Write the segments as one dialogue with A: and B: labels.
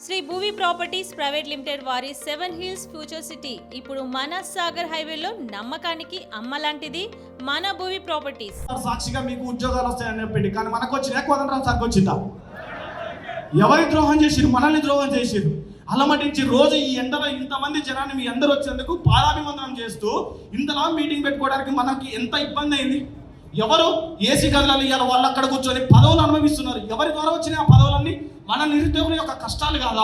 A: Shri Bhuvi properties private limited వారి 7 hills future city ఇప్పుడు మన సాగర్ హైవేలో నమ్మకానికి అమ్మలాంటిది మన భూవి ప్రాపర్టీస్.
B: సాక్షిగా మీకు ఉద్యోగాలు వస్తాయని చెప్పింది, కానీ మనకు వచ్చిన కోదండరాం సార్కి వచ్చిందా? ఎవరి ద్రోహం చేసిరు? మనల్ని ద్రోహం చేసిరు. అలమటించి రోజు ఈ ఎండలో ఇంతమంది జనాన్ని మీ అందరూ వచ్చేందుకు పాదాభివందనం చేస్తూ ఇంతలా మీటింగ్ పెట్టుకోవడానికి మనకి ఎంత ఇబ్బంది అయింది. ఎవరు ఏసీ గదులలో ఇవాళ వాళ్ళు అక్కడ కూర్చొని పదవులు అనుభవిస్తున్నారు. ఎవరి ద్వారా వచ్చిన ఆ పదవులన్నీ మన నిరుద్యోగుల యొక్క కష్టాలు కాదా?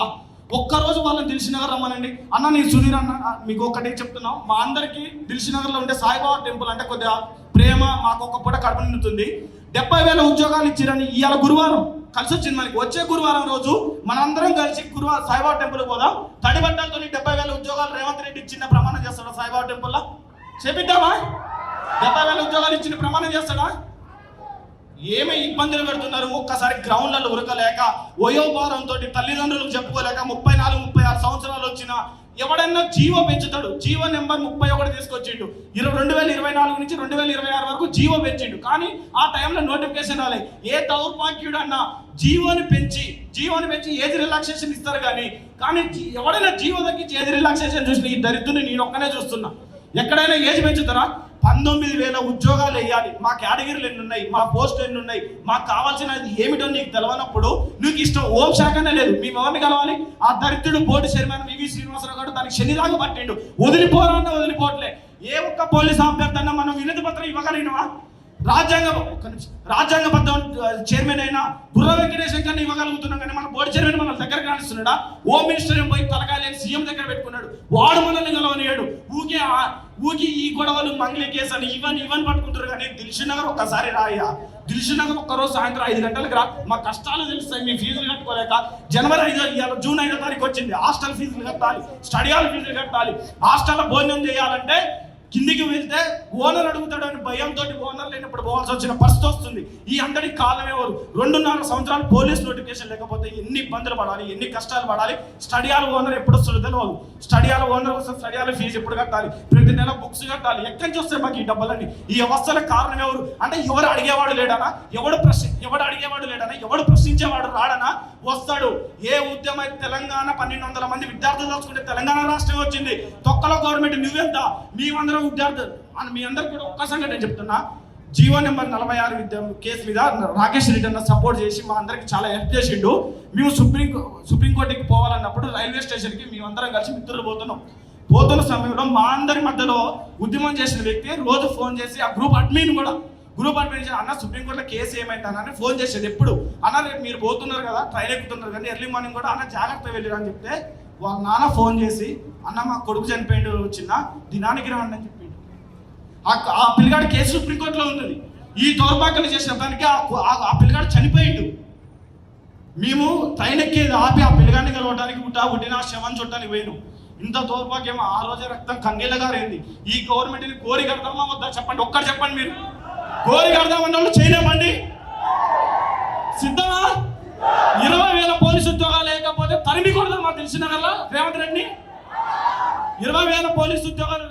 B: ఒక్కరోజు వాళ్ళని దిల్సుఖ్నగర్ రమ్మనండి. అన్న నేను సుధీర్ అన్న, మీకు ఒకటి చెప్తున్నాం, మా అందరికీ దిల్సుఖ్నగర్లో ఉండే సాయిబాబా టెంపుల్ అంటే కొద్దిగా ప్రేమ, మాకు ఒక పూట కడుపు నిండుతుంది. 70,000 ఉద్యోగాలు ఇచ్చిరని ఇవాళ గురువారం కలిసి వచ్చింది మనకి. వచ్చే గురువారం రోజు మనందరం కలిసి సాయిబాబా టెంపుల్ పోదాం. తడి బట్టలతో 70,000 ఉద్యోగాలు రేవంత్ రెడ్డి ఇచ్చిన ప్రమాణం చేస్తాడా సాయిబాబా టెంపుల్లో? చేపిద్దామా? 70,000 ఉద్యోగాలు ఇచ్చిన ప్రమాణం చేస్తాడా? ఏమి ఇబ్బందులు పెడుతున్నారు. ఒక్కసారి గ్రౌండ్లలో ఉరకలేక, వయోభారంతో తల్లిదండ్రులకు చెప్పుకోలేక 34-36 సంవత్సరాలు వచ్చిన ఎవడన్నా జీవో పెంచుతాడు. జీవో నెంబర్ 31 తీసుకొచ్చిండు. 2024 నుంచి 2026 వరకు జీవో పెంచిండు. కానీ ఆ టైంలో నోటిఫికేషన్ రాలేదు. ఏ దౌర్భాగ్యుడు అన్నా జీవోని పెంచి ఏజ్ రిలాక్సేషన్ ఇస్తారు. కానీ ఎవడైనా జీవో తగ్గించి ఏజ్ రిలాక్సేషన్ చూసిన ఈ దరిద్రుని నేను ఒక్కనే చూస్తున్నా. ఎక్కడైనా ఏజ్ పెంచుతారా? 19,000 ఉద్యోగాలు వేయాలి. మా కేటగిరీలు ఎన్ని ఉన్నాయి, మా పోస్టులు ఎన్ని ఉన్నాయి, మాకు కావాల్సినది ఏమిటో నీకు తెలవనప్పుడు నీకు ఇష్టం హోం శాఖనే లేదు. మేము ఎవరిని కలవాలి? ఆ దరిద్రుడు బోర్డు చైర్మన్ వివి శ్రీనివాసరావు గారు దానికి శనిలాగా పట్టిండు. వదిలిపోరాన్న వదిలిపోవట్లే. ఏ ఒక్క పోలీస్ అభ్యర్థి అన్నా మనం వినతి పత్రం ఇవ్వగలిగినవా? రాజ్యాంగబద్ధ చైర్మన్ అయినా బుర్ర వెంకటేశ్వర కన్నా ఇవ్వగలుగుతున్నాం, కానీ మన బోర్డు చైర్మన్ మన దగ్గర కానిస్తున్నాడా? హోమ్ మినిస్టర్ పోయి తలకాయలేని సీఎం దగ్గర పెట్టుకున్నాడు. వాడు మనల్ని కలవనియాడు. ఊకి ఈ గొడవలు మంగళ కేసు అని ఇవన్నీ పట్టుకుంటారు. కానీ దిల్సుఖ్నగర్ ఒక్కసారి రాయ్యా. దిల్సుఖ్నగర్ ఒక్కరోజు సాయంత్రం 5 గంటలకు రా. మా కష్టాలు తెలుస్తాయి. మీ ఫీజులు కట్టుకోలేక జూన్ 5వ తారీఖు వచ్చింది. హాస్టల్ ఫీజులు కట్టాలి, స్టడీ హాల్ ఫీజులు కట్టాలి. హాస్టల్లో భోజనం చేయాలంటే కిందికి వెళ్తే ఓనర్ అడుగుతాడు అని భయంతో ఓనర్ లేనప్పుడు పోవాల్సి వచ్చిన పరిస్థితి వస్తుంది. ఈ అందరికి కాలం ఎవరు? 2.5 సంవత్సరాలు పోలీస్ నోటిఫికేషన్ లేకపోతే ఎన్ని ఇబ్బందులు పడాలి, ఎన్ని కష్టాలు పడాలి. స్టడీ హాల్ ఓనర్ ఎప్పుడు వస్తుందో తెలియదు. స్టడీ హాల్ ఓనర్ వస్తే స్టడీ హాల్ ఫీజు ఎప్పుడు కట్టాలి? ప్రతి నెల బుక్స్ కట్టాలి. ఎక్కడి నుంచి వస్తాయి మాకు ఈ డబ్బులన్నీ? ఈ అవస్థలకు కారణం ఎవరు? అంటే ఎవరు అడిగేవాడు లేడనా? ఎవడు అడిగేవాడు లేడనా? ఎవడు ప్రశ్నించేవాడు రాడనా? వస్తాడు. ఏ ఉద్యమం తెలంగాణ 1,200 మంది విద్యార్థులు దాచుకుంటే తెలంగాణ రాష్ట్రం వచ్చింది. తొక్కల గవర్నమెంట్ నువ్వెంత? మేమందరం విద్యార్థులు అని మీ అందరికి కూడా ఒక్క సంగతి నేను చెప్తున్నా. జీవో నెంబర్ 46 కేసు మీద రాకేష్ రెడ్డి అన్న సపోర్ట్ చేసి మా అందరికి చాలా హెల్ప్ చేసిండు. మేము సుప్రీంకోర్టుకి పోవాలన్నప్పుడు రైల్వే స్టేషన్కి మేమందరం కలిసి మిత్రులు పోతున్న సమయంలో మా అందరి మధ్యలో ఉద్యమం చేసిన వ్యక్తి రోజు ఫోన్ చేసి ఆ గ్రూప్ అడ్మిన్ చేసి అన్న సుప్రీంకోర్టులో కేసు ఏమైందని ఫోన్ చేసేది. ఎప్పుడు అన్న రేపు మీరు పోతున్నారు కదా, ట్రైన్ ఎక్కుతున్నారు కానీ ఎర్లీ మార్నింగ్ కూడా అన్న జాగ్రత్త వెళ్ళిరా అని చెప్తే వాళ్ళ నాన్న ఫోన్ చేసి అన్న మా కొడుకు చనిపోయిండు, చిన్న దినానికి రాండి అని చెప్పిండు. ఆ పిల్లగాడి కేసు సుప్రీంకోర్టులో ఉంది. ఈ దౌర్భాగ్యాలు చేసిన దానికి ఆ పిల్లగాడు చనిపోయిండు. మేము ట్రైన్ ఎక్కేది ఆపి ఆ పిల్లగాడిని కలవడానికి ఉట్టిన శవం చుట్టానికి పోయినాం. ఇంత దౌర్భాగ్యం ఆ రోజే రక్తం కన్నీళ్ళగా రేంది. ఈ గవర్నమెంట్ని కోరి కడదామా వద్దా చెప్పండి? ఒక్కటి చెప్పండి. మీరు కోరి కడదామన్న వాళ్ళు చేయలేమండి? సిద్ధమా? 20,000 పోలీసు ఉద్యోగాలు లేకపోతే తరిమి కొడదాం మా దిల్సుఖ్నగర్లో రేవంత్ రెడ్డి. 20,000 పోలీసు ఉద్యోగాలు